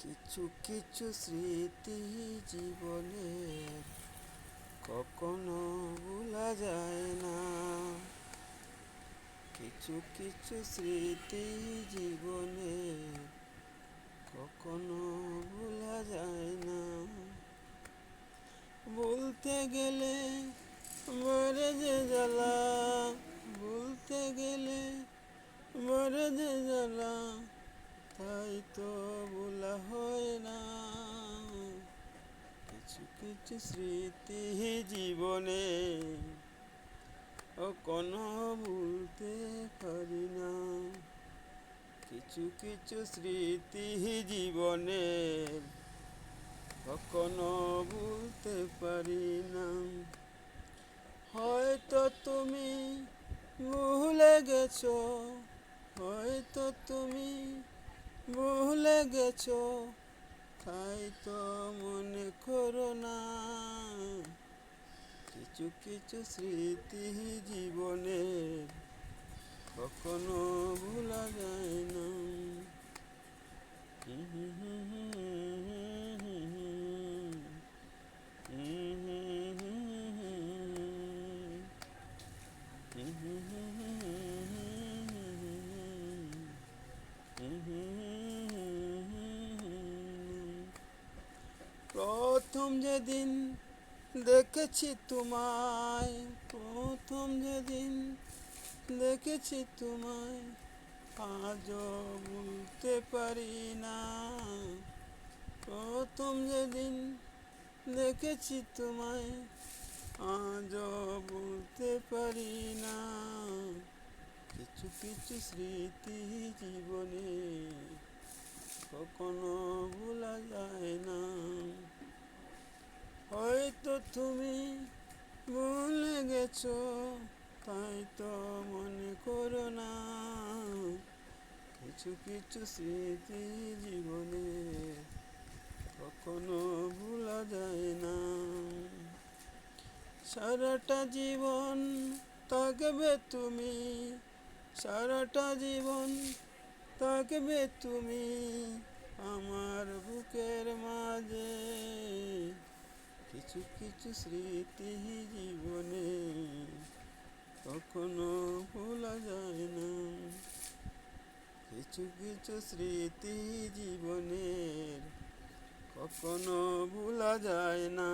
কিছু কিছু স্মৃতি জীবনের কখনো ভোলা যায় না। কিছু কিছু স্মৃতি জীবনের কখনো ভোলা যায় না। বলতে গেলে মরে যে জ্বালা, বলতে গেলে মরে যে জ্বালা, তাই তো ভোলা হয় না। কিছু কিছু স্মৃতি জীবনে কখনো ভুলতে পারি না। কিছু কিছু স্মৃতি জীবনে কখনো ভুলতে পারি না। হয়তো তুমি ভুলে গেছো, হয়তো তুমি ভুলে গেছো, তাই তো মনে করো না। কিছু কিছু স্মৃতি জীবনে কখনো ভোলা যায় না। প্রথম যেদিন দেখেছি তোমায়, প্রথম যেদিন দেখেছি তোমায়, আজও ভুলতে পারি না। প্রথম যেদিন দেখেছি তোমায়, আজও ভুলতে পারি না। কিছু কিছু স্মৃতি জীবনে কখনো ভোলা যায় না। হয়তো তুমি ভুলে গেছো, তাই তো মনে করো না। কিছু কিছু স্মৃতি জীবনে কখনো ভোলা যায় না। সারাটা জীবন থাকবে তুমি, সারাটা জীবন থাকবে তুমি আমার বুকের মাঝে। কিছু কিছু স্মৃতি জীবনে কখনো ভোলা যায় না। কিছু কিছু স্মৃতি জীবনের কখনো ভোলা যায় না।